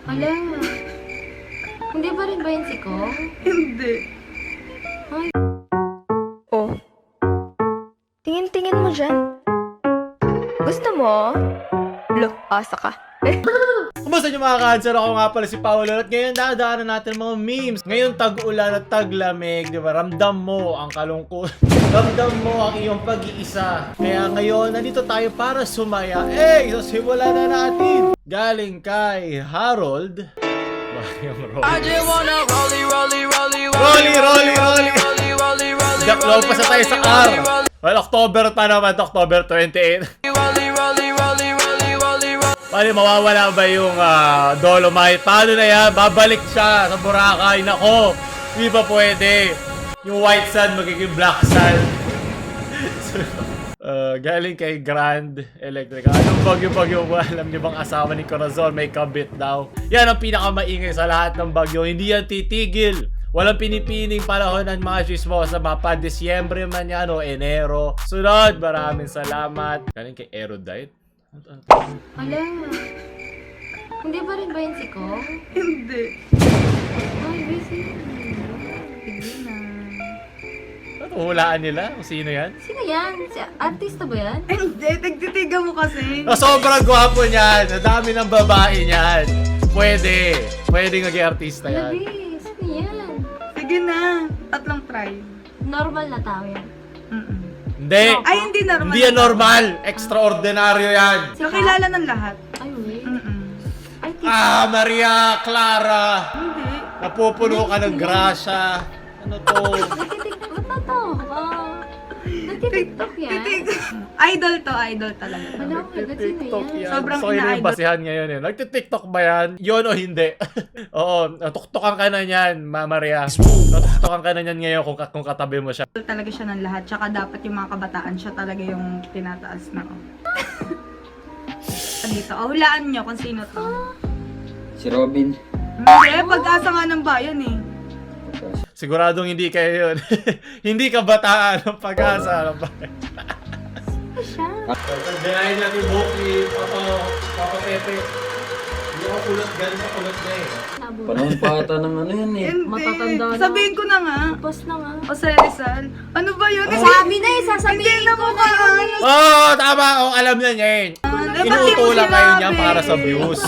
Ala, hindi pa rin ba yun si Kong? Hindi. Ay, Oh. Tingin-tingin mo dyan. Gusto mo? Lo, asa ka. Kumusta nyo mga cancer? Ako nga pala si Paolo at ngayon dadaanan natin mga memes. Ngayon tag-ulan at taglamig, di ba? Ramdam mo ang kalungkot. Ramdam mo ang iyong pag-iisa. Kaya ngayon, nandito tayo para sumaya. So simulan na natin. Galing kay Harold. Yung Rolly. Rolly. Daklo pa sa tayo sa R. Well, October pa naman, October 28. Paano mawawala ba yung Dolomite? Paano na yan? Babalik siya sa Boracay. Nako, hindi pa pwede. Yung white sand magiging black sand. Galing kay Grand Electric. Anong bagyo-bagyo ba? Alam niyo bang asawa ni Corazon may kabit daw? Yan ang pinakamaingay sa lahat ng bagyo. Hindi yan titigil. Walang pinipining panahon ng mga chismosa. Mapa Disyembre man yan o Enero. Sunod, maraming salamat. Galing kay Erudite. ala, hindi pa rin ba yun si Kong? Hindi. Ay, busy. Hindi na. Ano, hulaan nila kung sino yan? Sino yan? Si artista ba yan? Hindi, nagtitigan mo kasi. Sobrang gwapo niyan. Ang dami ng babae niyan. Pwede. Pwede maging artista yan. Labi, sino yan? Sige na. Tatlong try. Normal na tao yan. Hindi. Ay, hindi normal. Hindi yan normal. Extraordinaryo yan. Nakilala ng lahat. Ay, wait. Ay, Maria Clara. Hindi. Napupuno ka ng grasya. Ano to? nagtitiktok. Ba't na to? Nagtitiktok yan? Idol to, idol talaga. Ano, my God, sino TikTok yan? yan. Sobrang So, yun yung ina-idol. basihan ngayon yun. Nagtitiktok ba yan? Yun o hindi? Oo. Tuktokan ka na yan, Maria. Tuktokan ka na yan ngayon kung katabi mo siya. Idol talaga siya ng lahat. Tsaka dapat yung mga kabataan siya talaga yung tinataas na. Dito. Hulaan nyo kung sino to. Si Robin. Hindi, pag-asa nga ng bayan eh. Siguradong hindi kayo yun. Hindi kabataan ng pag-asa. Sino siya? Dinahin natin yung buhok ni Papa Pepe. Hindi ako kulot, galing sa kulot na eh. Nabo. Panahon pa ata ng ano yan eh. Hindi. Matatanda na. Sabihin ko na nga. Tapos na nga. O sa Rizal. Ano ba yun? Sabi na eh, sasabihin Hindi na ko mo na ka. yun. Oo, tama. Alam na niya eh. Inuutulan kayo niya sinabi? para sa views.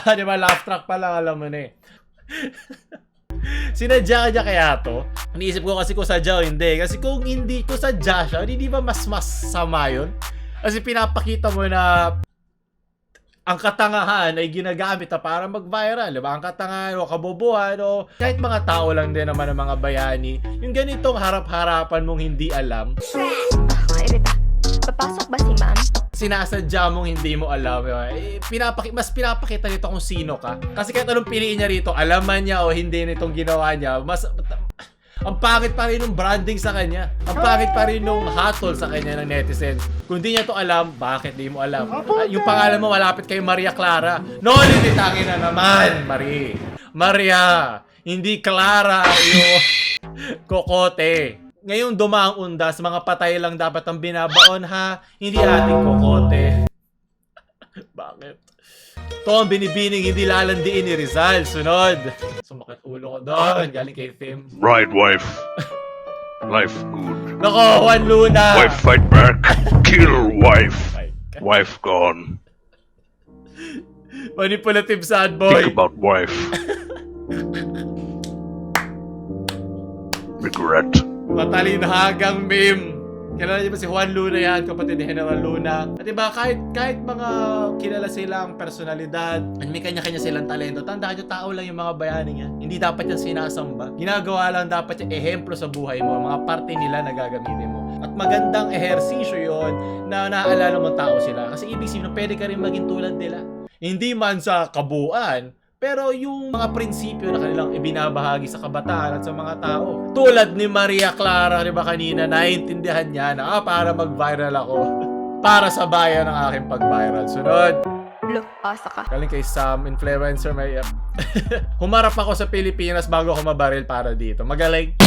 Di ba, laugh track pa lang alam mo na eh. Sinadya ka niya kaya to? Iniisip ko kasi kung sadya o hindi. Kasi kung hindi ko sadya siya, hindi ba mas sama yun? Kasi pinapakita mo na ang katangahan ay ginagamit na para mag-viral. Diba? Ang katangahan o kabobohan o kahit mga tao lang din naman ng mga bayani. Yung ganitong harap-harapan mong hindi alam, Kairita. Papasok ba si ma'am? sinasadya mong hindi mo alam. Mas pinapakita nito kung sino ka. Kasi kahit anong piliin niya rito, alaman niya o hindi nitong ginawa niya, ang pangit pa rin ng branding sa kanya. Ang pangit pa rin ng hatol sa kanya ng netizens. Kung di niya to alam, bakit di mo alam? Yung pangalan mo malapit kay Maria Clara. No, lititangin na naman, Maria. Hindi Clara yung kokote. Ngayong dumaang undas, mga patay lang dapat ang binabaon ha. Hindi ating kokote. Bakit? Ito ang binibining hindi lalandiin ni Rizal. Sunod. Sumakit ulo ko doon. Galing kay Tim. Right, wife. Life good. Nako, Juan Luna. Wife fight back. Kill wife. My God. Wife gone. Manipulative sad boy. Think about wife. Regret. Matalinhagang meme. Kilala niyo ba si Juan Luna yan, kapatid ni General Luna? At diba, kahit mga kilala silang personalidad, at may kanya-kanya silang talento, tandaan nyo, tao lang yung mga bayani niya. Hindi dapat yan sinasamba. Ginagawa lang dapat yung ehemplo sa buhay mo, mga parte nila na gagamitin mo. At magandang ehersisyo yon na naaalala mong tao sila. Kasi ibig sabihin, pwede ka rin maging tulad nila. Hindi man sa kabuuan, pero yung mga prinsipyo na kanilang ibinabahagi sa kabataan at sa mga tao. Tulad ni Maria Clara, di ba kanina, naiintindihan niya na para mag-viral ako. Para sa bayan ng aking pag-viral. Sunod. Lo, asa ka. Galing kay Sam, influencer may... Humarap ako sa Pilipinas bago ako mabaril para dito. Magaling.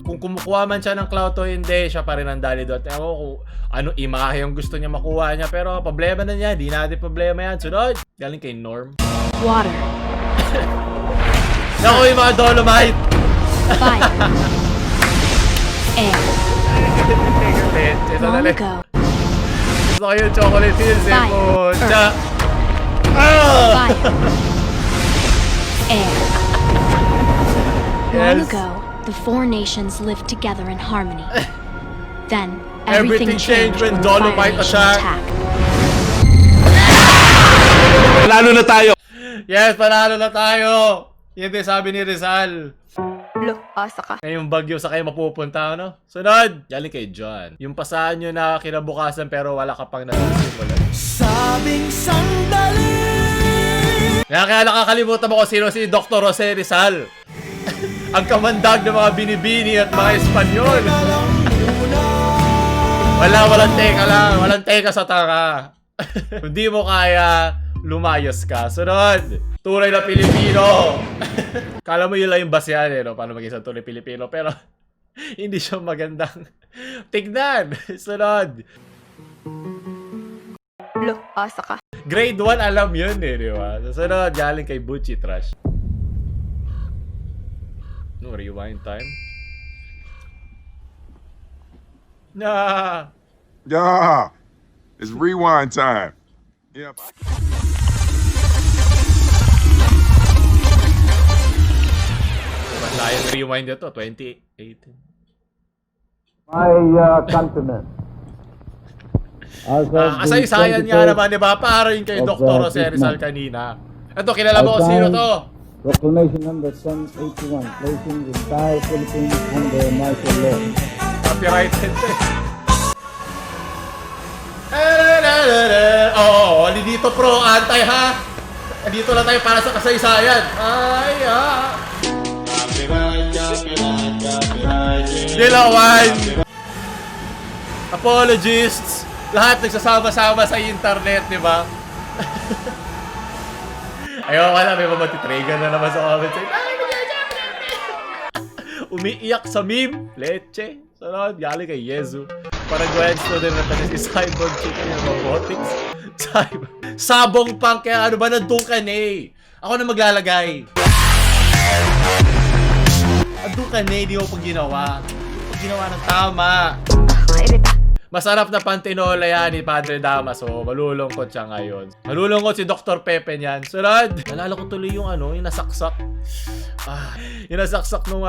Kung kumukuha man siya ng clout o hindi, siya pa rin ang dali doon. Ewan ko kung ano imahe yung gusto niya makuha niya. Pero problema na niya, di natin problema yan. Sunod, galing kay Norm. Water. Naku, yung mga Dolomite! Fire. Air. Ito na Long lang. ago. Gusto ko yung chocolate hills eh. Fire. Pucha. Ah! Fire. Air. Long Yes. ago, the four nations lived together in harmony. Then, Everything everything changed changed when when the Fire Dolomite Nation attacked. attacked. Lalo na tayo. Yes, panalo na tayo! Yan din sabi ni Rizal. Look, asa ka. Ngayong bagyo sa kayo mapupunta, ano? Sunod! Galing kay John. Yung pasahan nyo na kinabukasan pero wala ka pang nasusimulan. Sabing sandali. Kaya nakakalimutan mo kung sino si Dr. Jose Rizal. Ang kamandag ng mga binibini at mga Espanyol. Walang teka lang. Walang teka sa taka. Kung di mo kaya, lumayos ka. Sunod! Tunay na Pilipino! Kala mo yun lang yung basehan eh, no? Paano maging isang tunay Pilipino. Pero, hindi siya magandang tignan. Sunod! Look, asa ka. Grade 1, alam yun eh, di ba? Sunod, galing kay Bucci Trash. No, rewind time. Nah! Yeah, it's rewind time. Yep. Tayo rewind ito, 2018. My countrymen. Kasaysayan nga naman, di ba? Para yun kay Dr. Jose Rizal kanina. Ito, kilala mo kung sino to? Proclamation number 1081, placing the entire Philippines under martial law. Copyrighted to eh. Oo, dito pro, anti ha. Dito lang tayo para sa kasaysayan. Ay, Dilawan. Apologists. Lahat nagsasama-sama sa internet, di ba? Ayaw ka na, may mamatitrigger na naman sa comments. Umiiyak sa meme. Leche. Sunod, galing kay Yezu. Parang Gwen student na tayo si Cyborg Chicken yung robotics. Sabong punk, kaya ano ba nandun ka na eh? Ako na maglalagay. Nandun ka na, di mo pag ginawa. Pag ginawa ng tama. Kairita. Masarap na pantinola yan ni Padre Damaso. Malulungkot siya ngayon. Malulungkot si Dr. Pepe niyan. Sunod! Nalala ko tuloy yung yung nasaksak. Yung nasaksak nung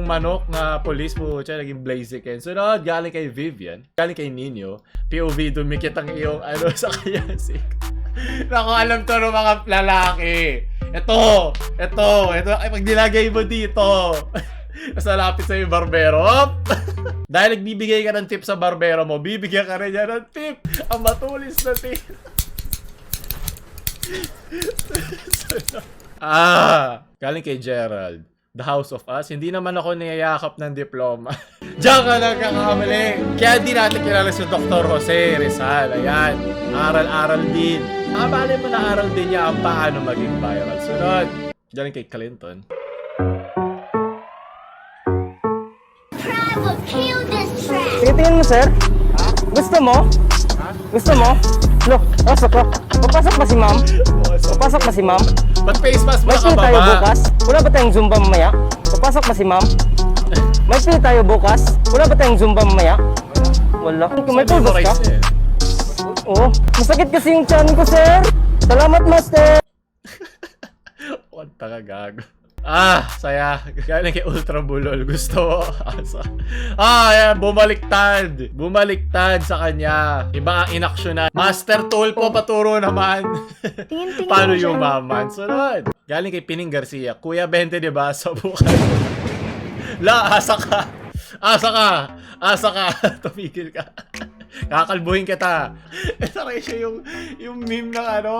manok na police po siya, naging blaziken. Sunod, galing kay Vivian. Galing kay Nino. POV, dumikit ang iyong sa kanya. Naku, alam to ng mga lalaki. Ito. Ay, pag nilagay mo dito. Nasa lapit sa yung barbero. Dahil nagbibigay ka ng tip sa barbero mo, bibigyan ka rin niya ng tip. Ang matulis na tip. Galing kay Gerald. The House of Us. Hindi naman ako niyayakap ng diploma. Diyan ka nagkakamali. Kaya di natin kilala si Dr. Jose Rizal. Ayan. Aral-aral din. Bali mo na aral din niya ang paano maging viral. Sunod. Galing kay Clinton. Tingin mo, sir? Gusto mo? Gusto mo? Look, pasok ko. Papasok ba si ma'am? Papasok ba si ma'am? Ba't face mask mo May pili tayo nakababa? bukas? Wala ba tayong Zumba mamaya? Papasok ba si ma'am? May pili tayo bukas? Wala ba tayong Zumba mamaya? Wala. May pulbos ka? Oo. Masakit kasi yung tiyan ko, sir. Salamat, master. What ka gago. Saya. Galing kay Ultra Bulol. Gusto mo? Ayan. Bumaliktad. Bumaliktad sa kanya. Iba ang inaksyonan. Master Tulpo paturo naman. Tingin-tingin Paano mo siya. yung maman? Sunod. Galing kay Pining Garcia. Kuya 20, diba? Sa bukan. Asa ka. Asa ka. Tumigil ka. Kakalbuhin kita. Ito rin siya yung meme ng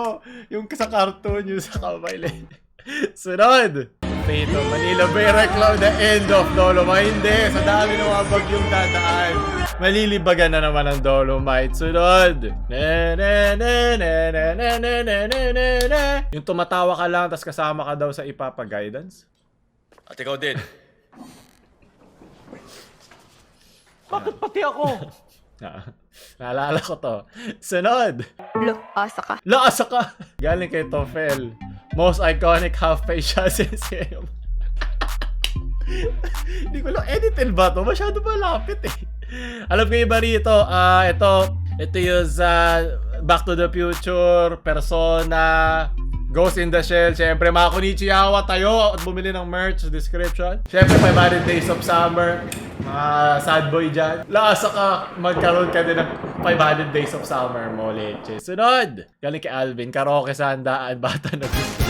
yung sa cartoon, yung sa kamay. Sunod. Ito, Manila Bear Cloud, the end of Dolomite. Hindi, sa dami ng mga bagyong dadaan. Malilibagan na naman ang Dolomite. Sunod. Yung tumatawa ka lang, tas kasama ka daw sa ipapa-guidance. At ikaw din. Bakit pati ako? Naalala ko to. Sunod. Look, asa ka. Laasa ka! Galing kay Tofel. Most iconic half-face chassis. Hindi ko lang editin ba to? Masyado malapit eh. Alam ko iba rito. Ito yung Back to the Future, Persona, Ghost in the Shell. Siyempre, mga Konichiwa tayo at bumili ng merch description. Siyempre, 500 Days of Summer. Mga sad boy dyan. Laasa ka, magkaroon ka din ng 500 Days of Summer mo, leche. Sunod! Galing kay Alvin, karaoke sa handaan, bata na gusto ko.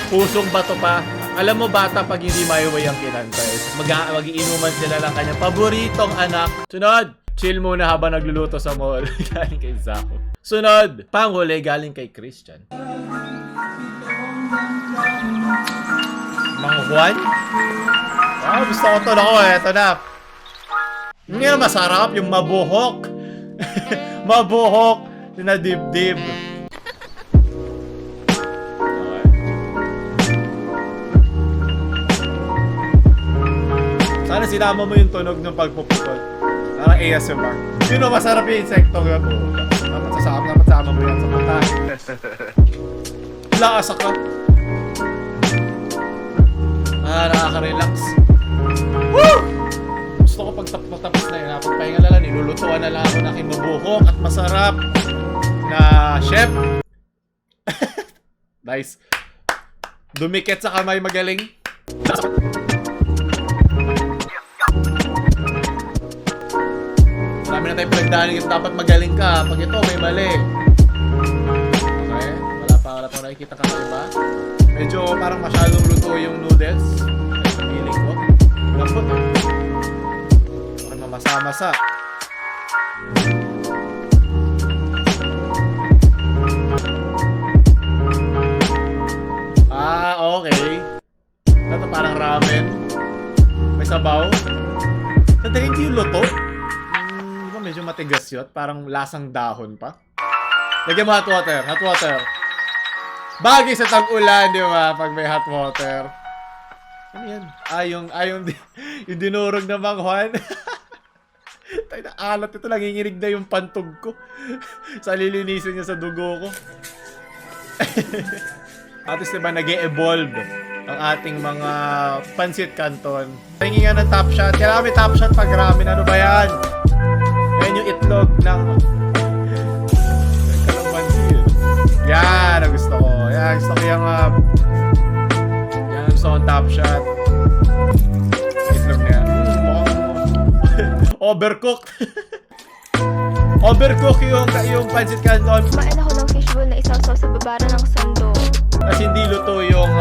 Pusong bato pa. Alam mo bata, pag hindi maiway ang kinanta, mag-iinuman sila ng kanyang paboritong anak. Sunod! Chill muna habang nagluluto sa mall. Galing kay Zako. Sunod! Panghuli, galing kay Christian. Mang Juan? Ah, gusto ko to. Ako, eto na. Hindi na masarap, yung mabuhok. Mabuhok na dibdib. Sana sinama mo yung tunog ng pagpupukol. Parang ASMR. Yun o, masarap yung insekto. Dapat sama mo yan sa puntahan. Laasa ka. Nakaka-relax. Woo! Gusto ko pag tapos na yun, pagpahinga na lang, nilulutuan na lang ako na kinubuhok at masarap na chef. Nice. Dumikit sa kamay, magaling. Marami na tayong pinagdaanin, dapat magaling ka. Pag ito, may mali. Okay, wala pa nakikita ka iba. Medyo parang masyadong luto yung noodles. Feeling ko. Lambot eh. Parang mamasa-masa. Okay. Ito parang ramen. May sabaw. Tanda hindi yung luto. Diba medyo matigas yun? Parang lasang dahon pa. Lagyan mo hot water. Hot water. Bagay sa tag-ulan, di ba? Pag may hot water. Ano yan? Yung dinurog na Mang Juan. Tayo na alat ito. Nanginginig na yung pantog ko. Sa lilinisin niya sa dugo ko. Atis diba nag-e-evolve ang ating mga pansit canton. Tingin nga ng top shot. Kaya kami top shot pag ramen. Ano ba yan? Yan yung itlog ng kalamansi. Yan ang gusto ko. Yan gusto ko yung yan gusto kong top shot. Itlog na yan. Overcooked. Overcooked yung pansit canton. Kumain ako ng fishbowl na isasaw sa babara ng sando. Kasi hindi luto yung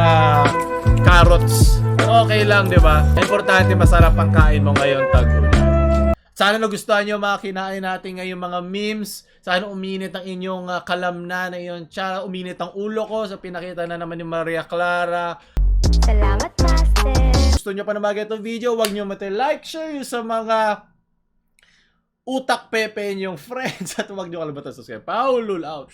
carrots. Okay lang, di ba? Importante masarap ang kain mo ngayon tag-ulan. Sana nagustuhan nyo mga kinain natin ngayong mga memes. Sana uminit ang inyong kalamnan na iyon. Tsaka uminit ang ulo ko sa pinakita na naman ni Maria Clara. Salamat, Master! Gusto nyo pa na mag-itong video, huwag nyo like, share sa mga utak pepe yung friends. At huwag nyo kalimutan subscribe. Paulul out!